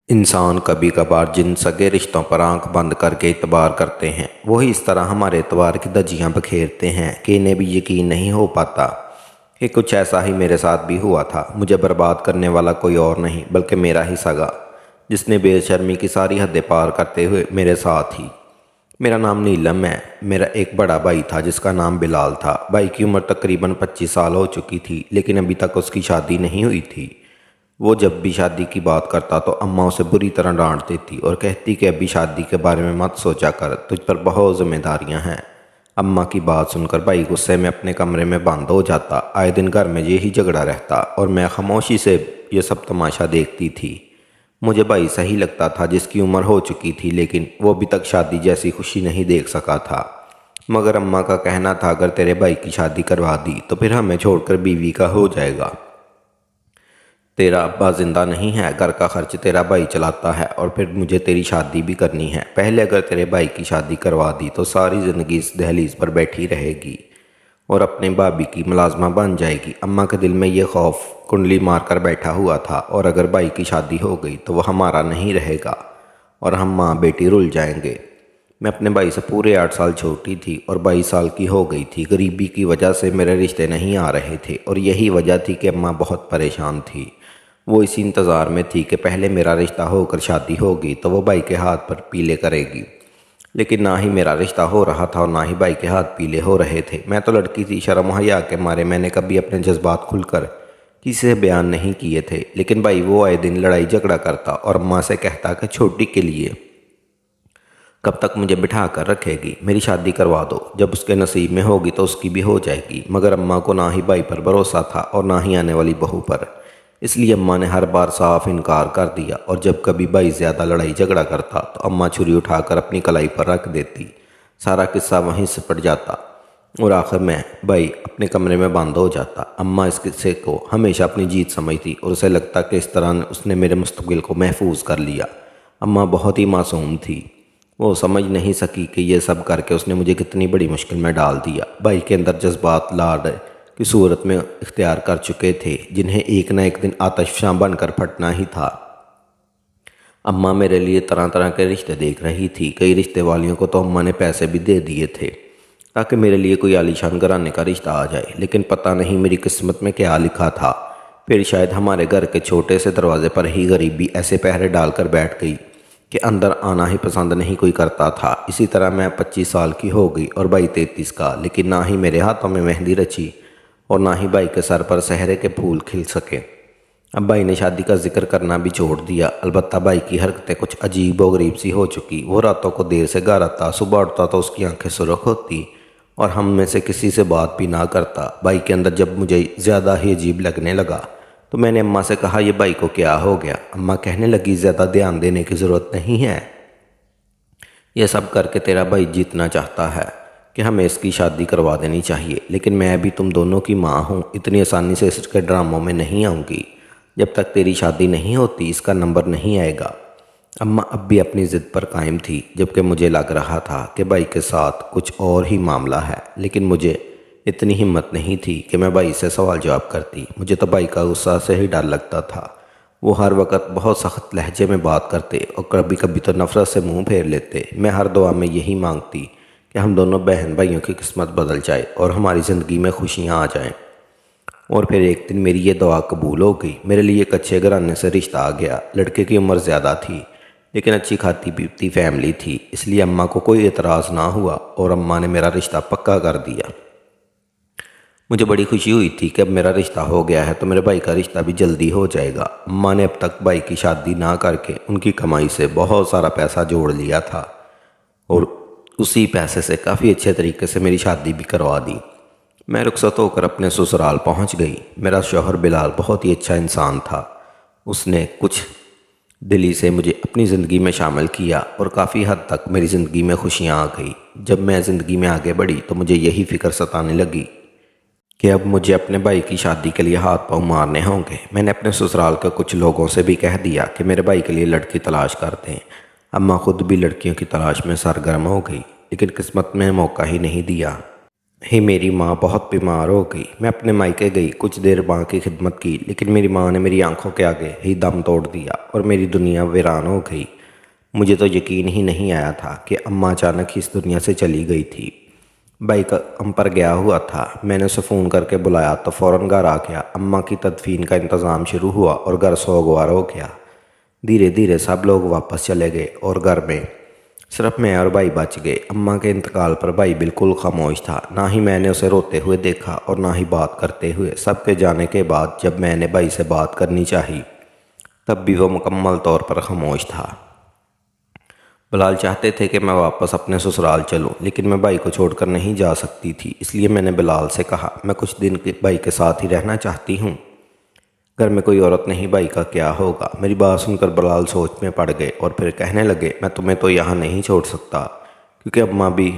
انسان کبھی کبھار جن سگے رشتوں پر آنکھ بند کر کے اعتبار کرتے ہیں وہی اس طرح ہمارے اعتبار کی دھجیاں بکھیرتے ہیں کہ انہیں بھی یقین نہیں ہو پاتا کہ کچھ ایسا ہی میرے ساتھ بھی ہوا تھا۔ مجھے برباد کرنے والا کوئی اور نہیں بلکہ میرا ہی سگا، جس نے بے شرمی کی ساری حدیں پار کرتے ہوئے میرے ساتھ ہی۔ میرا نام نیلم ہے۔ میرا ایک بڑا بھائی تھا جس کا نام بلال تھا۔ بھائی کی عمر تقریباً 25 سال ہو چکی تھی لیکن ابھی تک اس کی شادی نہیں ہوئی تھی۔ وہ جب بھی شادی کی بات کرتا تو اماں اسے بری طرح ڈانٹ دیتی اور کہتی کہ ابھی شادی کے بارے میں مت سوچا کر، تجھ پر بہت ذمہ داریاں ہیں۔ اماں کی بات سن کر بھائی غصے میں اپنے کمرے میں بند ہو جاتا۔ آئے دن گھر میں یہی جھگڑا رہتا اور میں خاموشی سے یہ سب تماشا دیکھتی تھی۔ مجھے بھائی صحیح لگتا تھا جس کی عمر ہو چکی تھی لیکن وہ ابھی تک شادی جیسی خوشی نہیں دیکھ سکا تھا۔ مگر اماں کا کہنا تھا اگر تیرے بھائی کی شادی کروا دی تو پھر ہمیں چھوڑ کر بیوی کا ہو جائے گا۔ تیرا ابا زندہ نہیں ہے، گھر کا خرچ تیرا بھائی چلاتا ہے اور پھر مجھے تیری شادی بھی کرنی ہے۔ پہلے اگر تیرے بھائی کی شادی کروا دی تو ساری زندگی اس دہلیز پر بیٹھی رہے گی اور اپنے بھابھی کی ملازمہ بن جائے گی۔ اماں کے دل میں یہ خوف کنڈلی مار کر بیٹھا ہوا تھا اور اگر بھائی کی شادی ہو گئی تو وہ ہمارا نہیں رہے گا اور ہم ماں بیٹی رل جائیں گے۔ میں اپنے بھائی سے پورے 8 سال چھوٹی تھی اور 22 سال کی ہو گئی تھی۔ غریبی کی وجہ سے میرے رشتے نہیں آ رہے تھے اور یہی وجہ تھی کہ اماں بہت پریشان تھی۔ وہ اسی انتظار میں تھی کہ پہلے میرا رشتہ ہو کر شادی ہوگی تو وہ بھائی کے ہاتھ پر پیلے کرے گی، لیکن نہ ہی میرا رشتہ ہو رہا تھا اور نہ ہی بھائی کے ہاتھ پیلے ہو رہے تھے۔ میں تو لڑکی تھی، شرم و حیا کے مارے میں نے کبھی اپنے جذبات کھل کر کسی سے بیان نہیں کیے تھے، لیکن بھائی وہ آئے دن لڑائی جھگڑا کرتا اور اماں سے کہتا کہ چھوٹی کے لیے کب تک مجھے بٹھا کر رکھے گی، میری شادی کروا دو، جب اس کے نصیب میں ہوگی تو اس کی بھی ہو جائے گی۔ مگر اماں کو نہ ہی بھائی پر بھروسہ تھا اور نہ ہی آنے والی بہو پر، اس لیے اماں نے ہر بار صاف انکار کر دیا اور جب کبھی بھائی زیادہ لڑائی جھگڑا کرتا تو اماں چھری اٹھا کر اپنی کلائی پر رکھ دیتی۔ سارا قصہ وہیں سے پڑ جاتا اور آخر میں بھائی اپنے کمرے میں بند ہو جاتا۔ اماں اس قصے کو ہمیشہ اپنی جیت سمجھتی اور اسے لگتا کہ اس طرح اس نے میرے مستقبل کو محفوظ کر لیا۔ اماں بہت ہی معصوم تھی، وہ سمجھ نہیں سکی کہ یہ سب کر کے اس نے مجھے کتنی بڑی مشکل میں ڈال دیا۔ بھائی کے اندر جذبات لاڈ کی صورت میں اختیار کر چکے تھے جنہیں ایک نہ ایک دن آتش فشاں بن کر پھٹنا ہی تھا۔ اماں میرے لیے طرح طرح کے رشتے دیکھ رہی تھی۔ کئی رشتے والیوں کو تو اماں نے پیسے بھی دے دیے تھے تاکہ میرے لیے کوئی عالیشان گھرانے کا رشتہ آ جائے، لیکن پتہ نہیں میری قسمت میں کیا لکھا تھا۔ پھر شاید ہمارے گھر کے چھوٹے سے دروازے پر ہی غریبی ایسے پہرے ڈال کر بیٹھ گئی کہ اندر آنا ہی پسند نہیں کوئی کرتا تھا۔ اسی طرح میں 25 سال کی ہو گئی اور بھائی 33 کا، لیکن نہ ہی میرے ہاتھوں میں مہندی رچی اور نہ ہی بھائی کے سر پر سہرے کے پھول کھل سکے۔ اب بھائی نے شادی کا ذکر کرنا بھی چھوڑ دیا، البتہ بھائی کی حرکتیں کچھ عجیب و غریب سی ہو چکی۔ وہ راتوں کو دیر سے گھر آتا، صبح اٹھتا تو اس کی آنکھیں سرخ ہوتی اور ہم میں سے کسی سے بات بھی نہ کرتا۔ بھائی کے اندر جب مجھے زیادہ ہی عجیب لگنے لگا تو میں نے اماں سے کہا یہ بھائی کو کیا ہو گیا؟ اماں کہنے لگی زیادہ دھیان دینے کی ضرورت نہیں ہے، یہ سب کر کے تیرا بھائی جیتنا چاہتا ہے کہ ہمیں اس کی شادی کروا دینی چاہیے، لیکن میں بھی تم دونوں کی ماں ہوں، اتنی آسانی سے اس کے ڈراموں میں نہیں آؤں گی۔ جب تک تیری شادی نہیں ہوتی اس کا نمبر نہیں آئے گا۔ اماں اب بھی اپنی ضد پر قائم تھی، جبکہ مجھے لگ رہا تھا کہ بھائی کے ساتھ کچھ اور ہی معاملہ ہے، لیکن مجھے اتنی ہمت نہیں تھی کہ میں بھائی سے سوال جواب کرتی۔ مجھے تو بھائی کا غصہ سے ہی ڈر لگتا تھا۔ وہ ہر وقت بہت سخت لہجے میں بات کرتے اور کبھی کبھی تو نفرت سے منہ پھیر لیتے۔ میں ہر دعا میں یہی مانگتی کہ ہم دونوں بہن بھائیوں کی قسمت بدل جائے اور ہماری زندگی میں خوشیاں آ جائیں، اور پھر ایک دن میری یہ دعا قبول ہو گئی۔ میرے لیے ایک اچھے گھرانے سے رشتہ آ گیا۔ لڑکے کی عمر زیادہ تھی لیکن اچھی کھاتی پیتی فیملی تھی، اس لیے اماں کو کوئی اعتراض نہ ہوا اور اماں نے میرا رشتہ پکا کر دیا۔ مجھے بڑی خوشی ہوئی تھی کہ اب میرا رشتہ ہو گیا ہے تو میرے بھائی کا رشتہ بھی جلدی ہو جائے گا۔ اماں نے اب تک بھائی کی شادی نہ کر کے ان کی کمائی سے بہت سارا پیسہ جوڑ لیا تھا اور اسی پیسے سے کافی اچھے طریقے سے میری شادی بھی کروا دی۔ میں رخصت ہو کر اپنے سسرال پہنچ گئی۔ میرا شوہر بلال بہت ہی اچھا انسان تھا، اس نے کچھ دلی سے مجھے اپنی زندگی میں شامل کیا اور کافی حد تک میری زندگی میں خوشیاں آ گئی۔ جب میں زندگی میں آگے بڑھی تو مجھے یہی فکر ستانے لگی کہ اب مجھے اپنے بھائی کی شادی کے لیے ہاتھ پاؤں مارنے ہوں گے۔ میں نے اپنے سسرال کے کچھ لوگوں سے بھی کہہ دیا کہ میرے بھائی کے لیے لڑکی تلاش کر دیں۔ اماں خود بھی لڑکیوں کی تلاش میں سرگرم ہو گئی، لیکن قسمت میں موقع ہی نہیں دیا۔ ही मेरी माँ बहुत बीमार हो गई। मैं अपने मायके गई, कुछ देर माँ की खिदमत की, लेकिन मेरी माँ ने मेरी आंखों के आगे ही दम तोड़ दिया और मेरी दुनिया वीरान हो गई। मुझे तो यकीन ही नहीं आया था कि अम्मा अचानक ही इस दुनिया से चली गई थी। भाई का काम पर गया हुआ था। मैंने उसे फ़ोन करके बुलाया तो फ़ौरन घर आ गया। अम्मा की तदफीन का इंतज़ाम शुरू हुआ और घर सोगवार हो गया। धीरे धीरे सब लोग वापस चले गए और घर में सिर्फ मैं और भाई बच गए। अम्मा के इंतकाल पर भाई बिल्कुल खामोश था। ना ही मैंने उसे रोते हुए देखा और ना ही बात करते हुए। सबके जाने के बाद जब मैंने भाई से बात करनी चाही तब भी वो मुकम्मल तौर पर खामोश था। बिलाल चाहते थे कि मैं वापस अपने ससुराल चलूं, लेकिन मैं भाई को छोड़कर नहीं जा सकती थी। इसलिए मैंने बिलाल से कहा, मैं कुछ दिन के भाई के साथ ही रहना चाहती हूँ। घर में कोई औरत नहीं, भाई का क्या होगा। मेरी बात सुनकर बिलाल सोच में पड़ गए और फिर कहने लगे, मैं तुम्हें तो यहाँ नहीं छोड़ सकता, क्योंकि अम्मा भी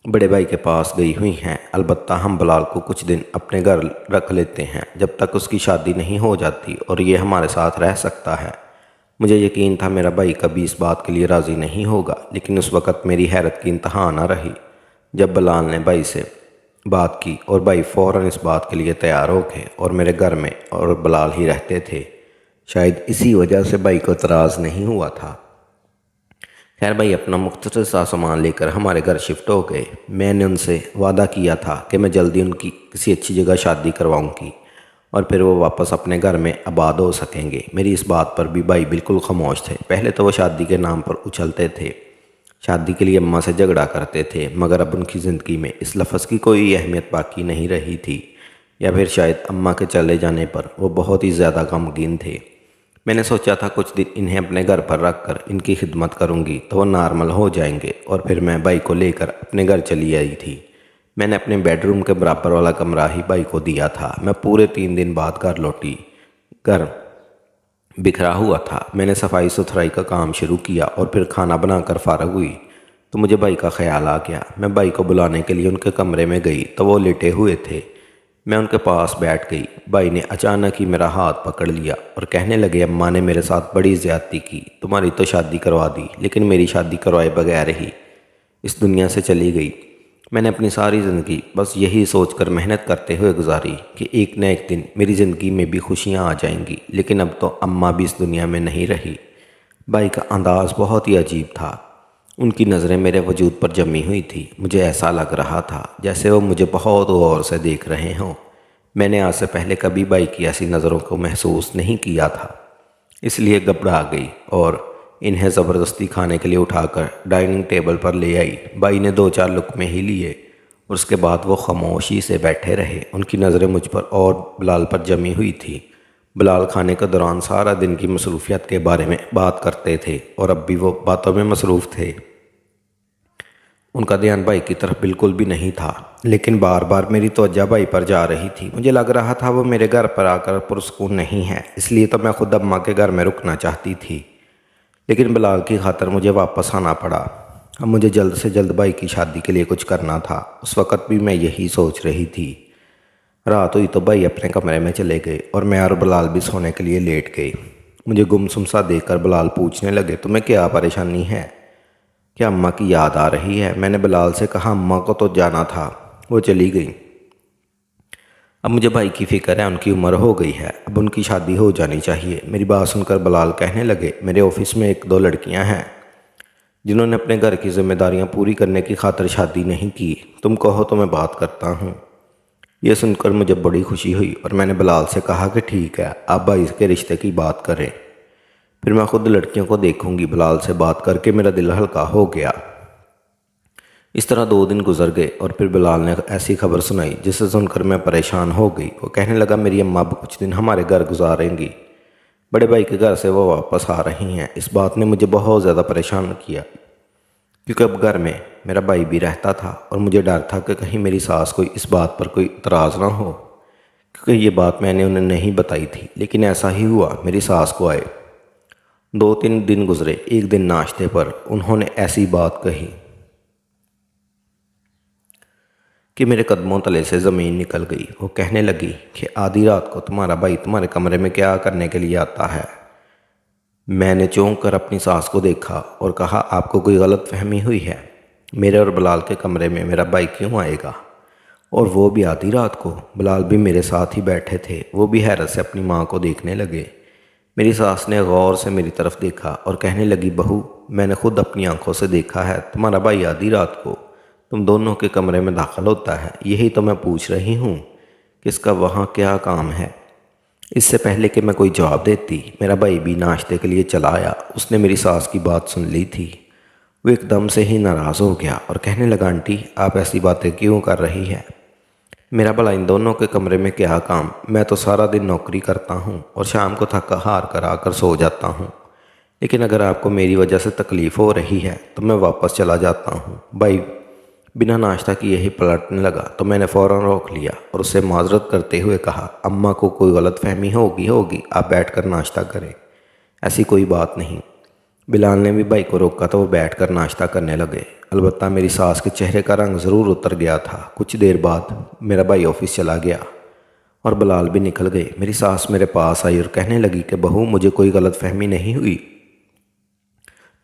बड़े भाई के पास गई हुई हैं। अलबत्ता हम बिलाल को कुछ दिन अपने घर रख लेते हैं जब तक उसकी शादी नहीं हो जाती और ये हमारे साथ रह सकता है। मुझे यकीन था मेरा भाई कभी इस बात के लिए राज़ी नहीं होगा, लेकिन उस वक़्त मेरी हैरत की इंतहा न रही जब बिलाल ने भाई से बात की और भाई फ़ौरन इस बात के लिए तैयार हो गए और मेरे घर में और बिलाल ही रहते थे। शायद इसी वजह से भाई को एतराज़ नहीं हुआ था। खैर, भाई अपना मुख्तसर सा सामान लेकर हमारे घर शिफ्ट हो गए। मैंने उनसे वादा किया था कि मैं जल्दी उनकी किसी अच्छी जगह शादी करवाऊंगी और फिर वो वापस अपने घर में आबाद हो सकेंगे। मेरी इस बात पर भी भाई बिल्कुल खामोश थे। पहले तो वो शादी के नाम पर उछलते थे, शादी के लिए अम्मा से झगड़ा करते थे, मगर अब उनकी ज़िंदगी में इस लफ्ज़ की कोई अहमियत बाकी नहीं रही थी, या फिर शायद अम्मा के चले जाने पर वो बहुत ही ज़्यादा गमगीन थे। मैंने सोचा था कुछ दिन इन्हें अपने घर पर रख कर इनकी खिदमत करूंगी तो वो नॉर्मल हो जाएंगे और फिर मैं भाई को लेकर अपने घर चली आई थी। मैंने अपने बेडरूम के बराबर वाला कमरा ही भाई को दिया था। मैं पूरे 3 दिन बाद घर लौटी। घर बिखरा हुआ था। मैंने सफाई सुथराई का काम शुरू किया और फिर खाना बनाकर फारग हुई तो मुझे भाई का ख्याल आ गया। मैं भाई को बुलाने के लिए उनके कमरे में गई तो वो लेटे हुए थे। मैं उनके पास बैठ गई। भाई ने अचानक ही मेरा हाथ पकड़ लिया और कहने लगे, अम्मा ने मेरे साथ बड़ी ज़्यादती की। तुम्हारी तो शादी करवा दी, लेकिन मेरी शादी करवाए बगैर ही इस दुनिया से चली गई। मैंने अपनी सारी ज़िंदगी बस यही सोचकर मेहनत करते हुए गुजारी कि एक न एक दिन मेरी ज़िंदगी में भी खुशियाँ आ जाएंगी, लेकिन अब तो अम्मा भी इस दुनिया में नहीं रही। भाई का अंदाज़ बहुत ही अजीब था। उनकी नज़रें मेरे वजूद पर जमी हुई थी। मुझे ऐसा लग रहा था जैसे वो मुझे बहुत गौर से देख रहे हों। मैंने आज से पहले कभी भाई की ऐसी नज़रों को महसूस नहीं किया था, इसलिए घबरा गई और इन्हें ज़बरदस्ती खाने के लिए उठाकर डाइनिंग टेबल पर ले आई। भाई ने 2-4 लुक़मे ही लिए और उसके बाद वो खामोशी से बैठे रहे। उनकी नज़रें मुझ पर और बिलाल पर जमी हुई थी। बिलाल खाने के दौरान सारा दिन की मसरूफियत के बारे में बात करते थे और अब भी वो बातों में मसरूफ़ थे। उनका ध्यान भाई की तरफ बिल्कुल भी नहीं था, लेकिन बार बार मेरी तवज्जो भाई पर जा रही थी। मुझे लग रहा था वो मेरे घर पर आकर पुरसकून नहीं है, इसलिए तो मैं खुद अम्मा के घर में रुकना चाहती थी, लेकिन बिलाल की खातर मुझे वापस आना पड़ा। अब मुझे जल्द से जल्द भाई की शादी के लिए कुछ करना था। उस वक़्त भी मैं यही सोच रही थी। रात हुई तो भाई अपने कमरे में चले गए और मैं और बिलाल भी सोने के लिए लेट गए। मुझे गुमसुम सा देखकर बिलाल पूछने लगे, तुम्हें क्या परेशानी है? क्या अम्मा की याद आ रही है? मैंने बिलाल से कहा, अम्मा को तो जाना था, वो चली गई। अब मुझे भाई की फ़िक्र है, उनकी उम्र हो गई है, अब उनकी शादी हो जानी चाहिए। मेरी बात सुनकर बिलाल कहने लगे, मेरे ऑफिस में 1-2 लड़कियां हैं जिन्होंने अपने घर की जिम्मेदारियां पूरी करने की खातिर शादी नहीं की। तुम कहो तो मैं बात करता हूँ। यह सुनकर मुझे बड़ी खुशी हुई और मैंने बिलाल से कहा कि ठीक है, आप भाई के रिश्ते की बात करें, फिर मैं खुद लड़कियों को देखूंगी। बिलाल से बात करके मेरा दिल हल्का हो गया। इस तरह 2 दिन गुजर गए और फिर बिलाल ने ऐसी खबर सुनाई जिसे सुनकर मैं परेशान हो गई। वो कहने लगा, मेरी अम्मा अब कुछ दिन हमारे घर गुजारेंगी, बड़े भाई के घर से वो वापस आ रही हैं। इस बात ने मुझे बहुत ज़्यादा परेशान किया, क्योंकि अब घर में मेरा भाई भी रहता था और मुझे डर था कि कहीं मेरी सास को इस बात पर कोई इतराज़ ना हो, क्योंकि ये बात मैंने उन्हें नहीं बताई थी। लेकिन ऐसा ही हुआ। मेरी सास को आए 2-3 दिन गुजरे। एक दिन नाश्ते पर उन्होंने ऐसी बात कही कि मेरे कदमों तले से ज़मीन निकल गई। वो कहने लगी कि आधी रात को तुम्हारा भाई तुम्हारे कमरे में क्या करने के लिए आता है? मैंने चौंक कर अपनी सास को देखा और कहा, आपको कोई गलत फहमी हुई है? मेरे और बिलाल के कमरे में मेरा भाई क्यों आएगा? اور وہ بھی آدھی رات کو؟ بلال بھی میرے ساتھ ہی بیٹھے تھے، وہ بھی حیرت سے اپنی ماں کو دیکھنے لگے۔ میری ساس نے غور سے میری طرف دیکھا اور کہنے لگی، بہو میں نے خود اپنی آنکھوں سے دیکھا ہے، تمہارا بھائی آدھی رات کو تم دونوں کے کمرے میں داخل ہوتا ہے، یہی تو میں پوچھ رہی ہوں کہ اس کا وہاں کیا کام ہے۔ اس سے پہلے کہ میں کوئی جواب دیتی، میرا بھائی بھی ناشتے کے لیے چلا آیا۔ اس نے میری ساس کی بات سن لی تھی۔ وہ ایک دم سے ہی ناراض ہو گیا اور کہنے لگا، آنٹی آپ ایسی باتیں کیوں کر رہی ہے؟ میرا بھلا ان دونوں کے کمرے میں کیا کام؟ میں تو سارا دن نوکری کرتا ہوں اور شام کو تھکا ہار کر آ کر سو جاتا ہوں، لیکن اگر آپ کو میری وجہ سے تکلیف ہو رہی ہے تو میں واپس چلا جاتا ہوں۔ بھائی بنا ناشتہ کیے ہی پلٹنے لگا تو میں نے فوراً روک لیا اور اسے معذرت کرتے ہوئے کہا، اماں کو کوئی غلط فہمی ہوگی، آپ بیٹھ کر ناشتہ کریں، ایسی کوئی بات نہیں۔ بلال نے بھی بھائی کو روکا تو وہ بیٹھ کر ناشتہ کرنے لگے۔ البتہ میری ساس کے چہرے کا رنگ ضرور اتر گیا تھا۔ کچھ دیر بعد میرا بھائی آفس چلا گیا اور بلال بھی نکل گئے۔ میری ساس میرے پاس آئی اور کہنے لگی کہ بہو مجھے کوئی غلط فہمی نہیں ہوئی،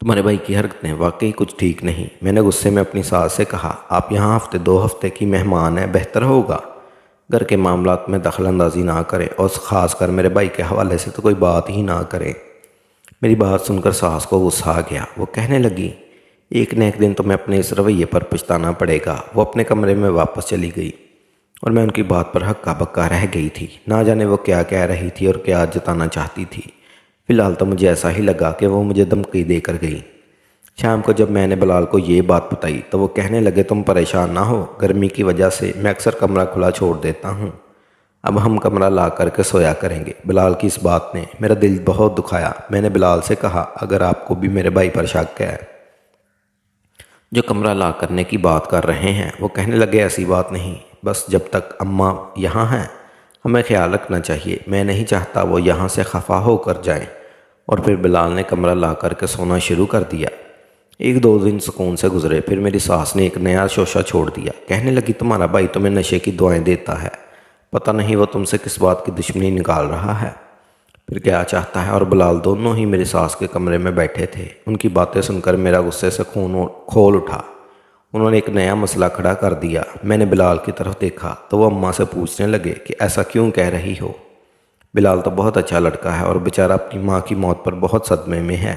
تمہارے بھائی کی حرکتیں واقعی کچھ ٹھیک نہیں۔ میں نے غصے میں اپنی ساس سے کہا، آپ یہاں ہفتے 2 ہفتے کی مہمان ہیں، بہتر ہوگا گھر کے معاملات میں دخل اندازی نہ کریں اور خاص کر میرے بھائی کے حوالے سے تو کوئی بات ہی نہ کریں۔ میری بات سن کر ساس کو غصہ آ گیا۔ وہ کہنے لگی، ایک نہ ایک دن تمہیں اپنے اس رویے پر پچھتانا پڑے گا۔ وہ اپنے کمرے میں واپس چلی گئی اور میں ان کی بات پر ہکا بکا رہ گئی تھی۔ نہ جانے وہ کیا کہہ رہی تھی اور کیا جتانا چاہتی تھی۔ فی الحال تو مجھے ایسا ہی لگا کہ وہ مجھے دھمکی دے کر گئی۔ شام کو جب میں نے بلال کو یہ بات بتائی تو وہ کہنے لگے، تم پریشان نہ ہو، گرمی کی وجہ سے میں اکثر کمرہ کھلا چھوڑ دیتا ہوں، اب ہم کمرہ لا کر کے سویا کریں گے۔ بلال کی اس بات نے میرا دل بہت دکھایا۔ میں نے بلال سے کہا، اگر آپ کو بھی میرے بھائی پر شک ہے جو کمرہ لا کرنے کی بات کر رہے ہیں۔ وہ کہنے لگے، ایسی بات نہیں، بس جب تک اماں یہاں ہیں ہمیں خیال رکھنا چاہیے، میں نہیں چاہتا وہ یہاں سے خفا ہو کر جائیں۔ اور پھر بلال نے کمرہ لا کر کے سونا شروع کر دیا۔ 1-2 دن سکون سے گزرے، پھر میری ساس نے ایک نیا شوشہ چھوڑ دیا۔ کہنے لگی، تمہارا بھائی تمہیں نشے کی دعائیں دیتا ہے، پتہ نہیں وہ تم سے کس بات کی دشمنی نکال رہا ہے، پھر کیا چاہتا ہے۔ اور بلال دونوں ہی میری ساس کے کمرے میں بیٹھے تھے۔ ان کی باتیں سن کر میرا غصے سے خون کھول اٹھا۔ انہوں نے ایک نیا مسئلہ کھڑا کر دیا۔ میں نے بلال کی طرف دیکھا تو وہ اماں سے پوچھنے لگے کہ ایسا کیوں کہہ رہی ہو؟ بلال تو بہت اچھا لڑکا ہے اور بیچارہ اپنی ماں کی موت پر بہت صدمے میں ہے،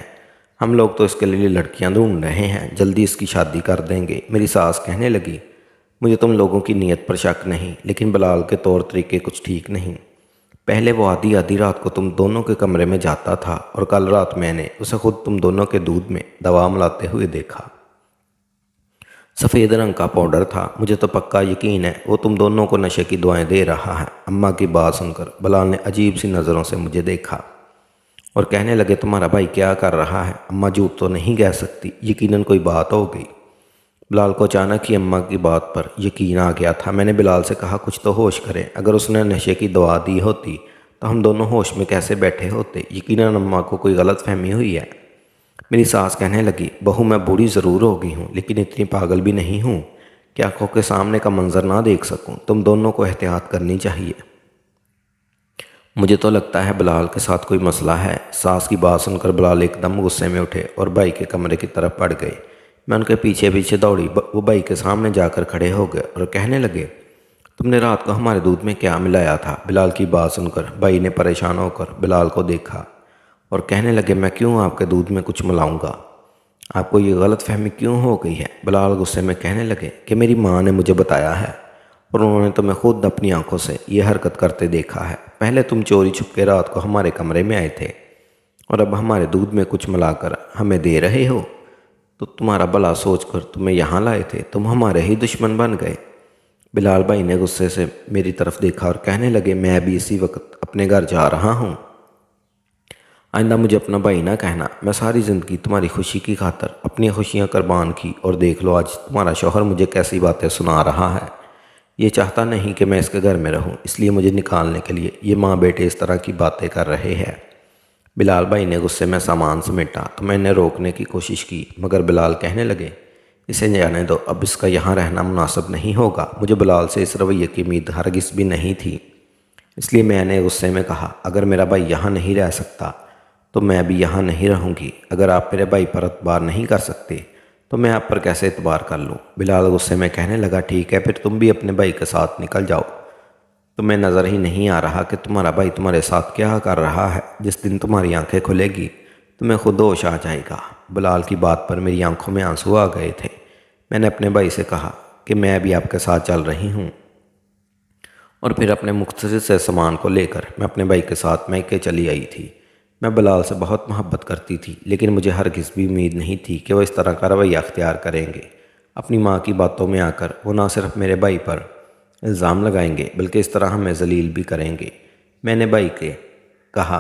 ہم لوگ تو اس کے لیے لڑکیاں ڈھونڈ رہے ہیں، جلدی اس کی شادی کر دیں گے۔ میری ساس کہنے لگی، مجھے تم لوگوں کی نیت پر شک نہیں، لیکن بلال کے طور طریقے کچھ ٹھیک نہیں۔ پہلے وہ آدھی رات کو تم دونوں کے کمرے میں جاتا تھا اور کل رات میں نے اسے خود تم دونوں کے دودھ میں دوا ملاتے ہوئے دیکھا۔ سفید رنگ کا پاؤڈر تھا، مجھے تو پکا یقین ہے وہ تم دونوں کو نشے کی دعائیں دے رہا ہے۔ اماں کی بات سن کر بلال نے عجیب سی نظروں سے مجھے دیکھا اور کہنے لگے، تمہارا بھائی کیا کر رہا ہے؟ اماں جھوٹ تو نہیں کہہ سکتی، یقیناً کوئی بات ہو گئی۔ بلال کو اچانک ہی اماں کی بات پر یقین آ گیا تھا۔ میں نے بلال سے کہا، کچھ تو ہوش کرے، اگر اس نے نشے کی دوا دی ہوتی تو ہم دونوں ہوش میں کیسے بیٹھے ہوتے؟ یقیناً اماں کو کوئی غلط فہمی ہوئی ہے۔ میری ساس کہنے لگی، بہو میں بوڑھی ضرور ہو گئی ہوں لیکن اتنی پاگل بھی نہیں ہوں کہ آنکھوں کے سامنے کا منظر نہ دیکھ سکوں، تم دونوں کو احتیاط کرنی چاہیے۔ مجھے تو لگتا ہے بلال کے ساتھ کوئی مسئلہ ہے۔ ساس کی بات سن کر بلال ایک دم غصے میں اٹھے اور بھائی کے کمرے کی طرف پڑ گئے۔ میں ان کے پیچھے پیچھے دوڑی، وہ بھائی کے سامنے جا کر کھڑے ہو گئے اور کہنے لگے، تم نے رات کو ہمارے دودھ میں کیا ملایا تھا؟ بلال کی بات سن کر بھائی نے پریشان ہو کر بلال کو دیکھا اور کہنے لگے، میں کیوں آپ کے دودھ میں کچھ ملاؤں گا؟ آپ کو یہ غلط فہمی کیوں ہو گئی ہے؟ بلال غصے میں کہنے لگے کہ میری ماں نے مجھے بتایا ہے اور انہوں نے تمہیں خود اپنی آنکھوں سے یہ حرکت کرتے دیکھا ہے۔ پہلے تم چوری چھپ کے رات کو ہمارے کمرے میں آئے تھے اور اب ہمارے دودھ میں کچھ ملا کر ہمیں دے رہے ہو، تو تمہارا بھلا سوچ کر تمہیں یہاں لائے تھے، تم ہمارے ہی دشمن بن گئے۔ بلال بھائی نے غصے سے میری طرف دیکھا اور کہنے لگے، میں بھی اسی وقت اپنے گھر جا رہا ہوں، آئندہ مجھے اپنا بھائی نہ کہنا۔ میں ساری زندگی تمہاری خوشی کی خاطر اپنی خوشیاں قربان کی اور دیکھ لو آج تمہارا شوہر مجھے کیسی باتیں سنا رہا ہے۔ یہ چاہتا نہیں کہ میں اس کے گھر میں رہوں، اس لیے مجھے نکالنے کے لیے یہ ماں بیٹے اس طرح کی باتیں کر رہے ہیں۔ بلال بھائی نے غصے میں سامان سمیٹا تو میں نے روکنے کی کوشش کی، مگر بلال کہنے لگے، اسے جانے دو، اب اس کا یہاں رہنا مناسب نہیں ہوگا۔ مجھے بلال سے اس رویے کی امید ہرگز بھی نہیں تھی، اس لیے میں نے غصے میں کہا، اگر میرا بھائی یہاں نہیں رہ سکتا تو میں بھی یہاں نہیں رہوں گی۔ اگر آپ میرے بھائی پر اعتبار نہیں کر سکتے तो मैं आप पर कैसे एतबार कर लूँ। बिलाल गुस्से में कहने लगा, ठीक है फिर तुम भी अपने भाई के साथ निकल जाओ। तुम्हें नज़र ही नहीं आ रहा कि तुम्हारा भाई तुम्हारे साथ क्या कर रहा है। जिस दिन तुम्हारी आंखें खुलेगी तुम्हें खुद होश आ जाएगा। बिलाल की बात पर मेरी आंखों में आंसू आ गए थे। मैंने अपने भाई से कहा कि मैं भी आपके साथ चल रही हूँ। और फिर अपने मुख्तसर से सामान को लेकर मैं अपने भाई के साथ मैके चली आई थी। मैं बिलाल से बहुत मोहब्बत करती थी, लेकिन मुझे हरगिज़ भी उम्मीद नहीं थी कि वो इस तरह का रवैया अख्तियार करेंगे। अपनी माँ की बातों में आकर वो ना सिर्फ मेरे भाई पर इल्ज़ाम लगाएंगे बल्कि इस तरह हमें जलील भी करेंगे। मैंने भाई के कहा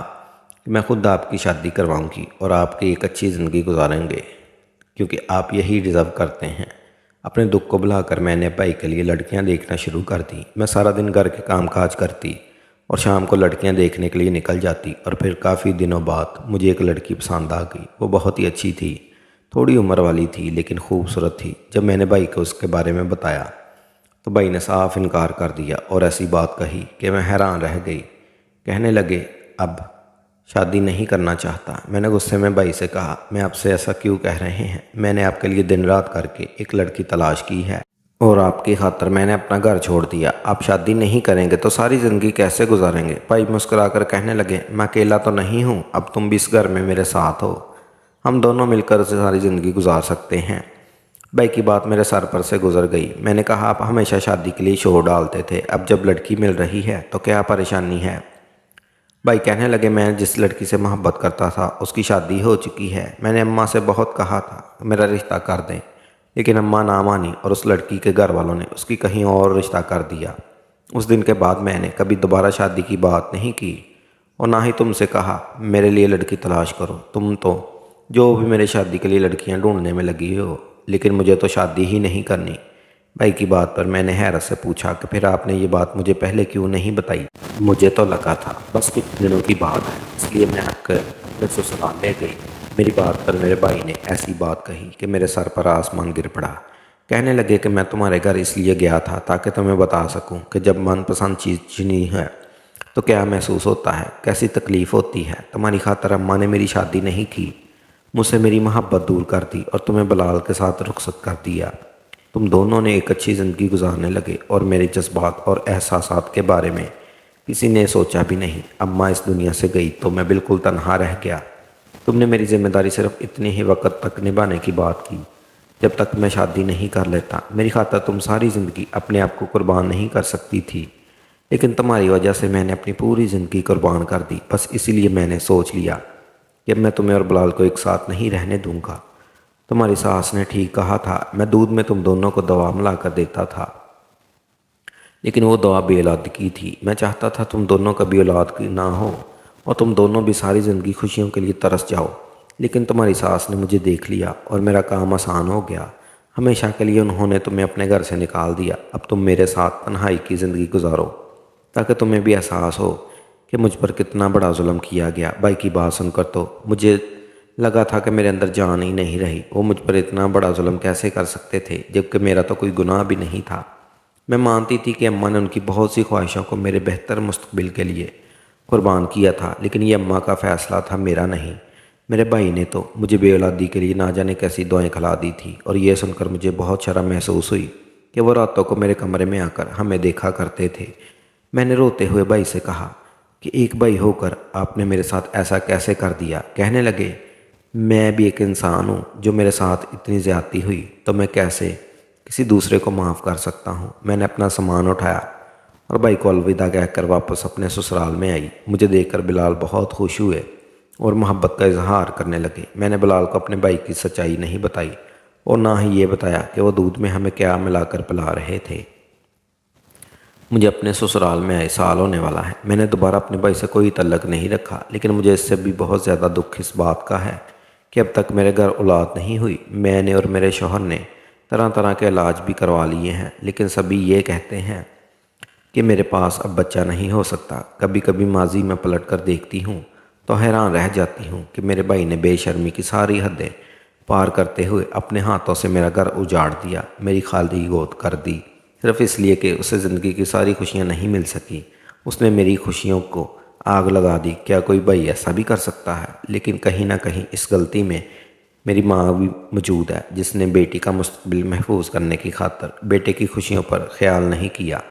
कि मैं खुद आपकी शादी करवाऊंगी और आपकी एक अच्छी ज़िंदगी गुजारेंगे, क्योंकि आप यही डिज़र्व करते हैं। अपने दुख को भुलाकर मैंने भाई के लिए लड़कियां देखना शुरू कर दी। मैं सारा दिन घर के काम काज करती और शाम को लड़कियां देखने के लिए निकल जाती, और फिर काफ़ी दिनों बाद मुझे एक लड़की पसंद आ गई। वो बहुत ही अच्छी थी, थोड़ी उम्र वाली थी लेकिन खूबसूरत थी। जब मैंने भाई को उसके बारे में बताया तो भाई ने साफ इनकार कर दिया और ऐसी बात कही कि मैं हैरान रह गई। कहने लगे, अब शादी नहीं करना चाहता। मैंने गुस्से में भाई से कहा, मैं आपसे ऐसा क्यों कह रहे हैं। मैंने आपके लिए दिन रात करके एक लड़की तलाश की है और आपकी खातर मैंने अपना घर छोड़ दिया। आप शादी नहीं करेंगे तो सारी ज़िंदगी कैसे गुजारेंगे। भाई मुस्कुराकर कहने लगे, मैं अकेला तो नहीं हूँ, अब तुम भी इस घर में मेरे साथ हो। हम दोनों मिलकर सारी ज़िंदगी गुजार सकते हैं। भाई की बात मेरे सर पर से गुजर गई। मैंने कहा, आप हमेशा शादी के लिए शोर डालते थे, अब जब लड़की मिल रही है तो क्या परेशानी है। भाई कहने लगे, मैं जिस लड़की से मोहब्बत करता था उसकी शादी हो चुकी है। मैंने अम्मा से बहुत कहा था मेरा रिश्ता कर दें, लेकिन अम्मा ना मानी और उस लड़की के घर वालों ने उसकी कहीं और रिश्ता कर दिया। उस दिन के बाद मैंने कभी दोबारा शादी की बात नहीं की और ना ही तुमसे कहा मेरे लिए लड़की तलाश करो। तुम तो जो भी मेरी शादी के लिए लड़कियां ढूंढने में लगी हो, लेकिन मुझे तो शादी ही नहीं करनी। भाई की बात पर मैंने हैरत से पूछा कि फिर आपने ये बात मुझे पहले क्यों नहीं बताई। मुझे तो लगा था बस कुछ दिनों की बात है, इसलिए मैं आपके ससुराल ले गई। मेरी बात पर मेरे भाई ने ऐसी बात कही कि मेरे सर पर आसमान गिर पड़ा। कहने लगे कि मैं तुम्हारे घर इसलिए गया था ताकि तुम्हें बता सकूं कि जब मनपसंद चीज़ चुनी है तो क्या महसूस होता है, कैसी तकलीफ़ होती है। तुम्हारी खातर अम्मा ने मेरी शादी नहीं की, मुझसे मेरी मोहब्बत दूर कर दी और तुम्हें बिलाल के साथ रुखसत कर दिया। तुम दोनों ने एक अच्छी ज़िंदगी गुजारने लगे और मेरे जज्बात और एहसासात के बारे में किसी ने सोचा भी नहीं। अम्मा इस दुनिया से गई तो मैं बिल्कुल तन्हा रह गया। तुमने मेरी जिम्मेदारी सिर्फ इतने ही वक्त तक निभाने की बात की जब तक मैं शादी नहीं कर लेता। मेरी खातिर तुम सारी ज़िंदगी अपने आप को कुर्बान नहीं कर सकती थी, लेकिन तुम्हारी वजह से मैंने अपनी पूरी ज़िंदगी कुर्बान कर दी। बस इसीलिए मैंने सोच लिया कि मैं तुम्हें और बिलाल को एक साथ नहीं रहने दूंगा। तुम्हारी सास ने ठीक कहा था, मैं दूध में तुम दोनों को दवा मिला कर देता था, लेकिन वो दवा बेऔलाद की थी। मैं चाहता था तुम दोनों का भी औलाद की ना हो और तुम दोनों भी सारी ज़िंदगी खुशियों के लिए तरस जाओ, लेकिन तुम्हारी सास ने मुझे देख लिया और मेरा काम आसान हो गया। हमेशा के लिए उन्होंने तुम्हें अपने घर से निकाल दिया। अब तुम मेरे साथ तन्हाई की ज़िंदगी गुजारो ताकि तुम्हें भी एहसास हो कि मुझ पर कितना बड़ा जुल्म किया गया। भाई की बात सुनकर तो मुझे लगा था कि मेरे अंदर जान ही नहीं रही। वो मुझ पर इतना बड़ा जुल्म कैसे कर सकते थे जबकि मेरा तो कोई गुनाह भी नहीं था। मैं मानती थी कि अम्मा ने उनकी बहुत सी ख्वाहिशों को मेरे बेहतर मुस्तकबिल के लिए कुर्बान किया था, लेकिन ये अम्मा का फ़ैसला था, मेरा नहीं। मेरे भाई ने तो मुझे बेऔलादी के लिए ना जाने कैसी दुआएं खिला दी थी और ये सुनकर मुझे बहुत शर्म महसूस हुई कि वो रातों को मेरे कमरे में आकर हमें देखा करते थे। मैंने रोते हुए भाई से कहा कि एक भाई होकर आपने मेरे साथ ऐसा कैसे कर दिया। कहने लगे, मैं भी एक इंसान हूँ, जो मेरे साथ इतनी ज़्यादती हुई तो मैं कैसे किसी दूसरे को माफ़ कर सकता हूँ। मैंने अपना सामान उठाया और भाई को अलविदा कहकर वापस अपने ससुराल में आई। मुझे देखकर बिलाल बहुत खुश हुए और मोहब्बत का इजहार करने लगे। मैंने बिलाल को अपने भाई की सच्चाई नहीं बताई और ना ही ये बताया कि वो दूध में हमें क्या मिलाकर पिला रहे थे। मुझे अपने ससुराल में आए साल होने वाला है। मैंने दोबारा अपने भाई से कोई तल्लक नहीं रखा, लेकिन मुझे इससे भी बहुत ज़्यादा दुख इस बात का है कि अब तक मेरे घर औलाद नहीं हुई। मैंने और मेरे शौहर ने तरह तरह के इलाज भी करवा लिए हैं, लेकिन सभी ये कहते हैं कि मेरे पास अब बच्चा नहीं हो सकता। कभी कभी माजी में पलट कर देखती हूँ तो हैरान रह जाती हूँ कि मेरे भाई ने बेशर्मी की सारी हदें पार करते हुए अपने हाथों से मेरा घर उजाड़ दिया, मेरी खाली गोद कर दी, सिर्फ इसलिए कि उसे ज़िंदगी की सारी खुशियाँ नहीं मिल सकी। उसने मेरी खुशियों को आग लगा दी। क्या कोई भाई ऐसा भी कर सकता है? लेकिन कहीं ना कहीं इस गलती में मेरी माँ भी मौजूद है जिसने बेटी का मुस्तकबिल महफूज करने की खातिर बेटे की खुशियों पर ख्याल नहीं किया।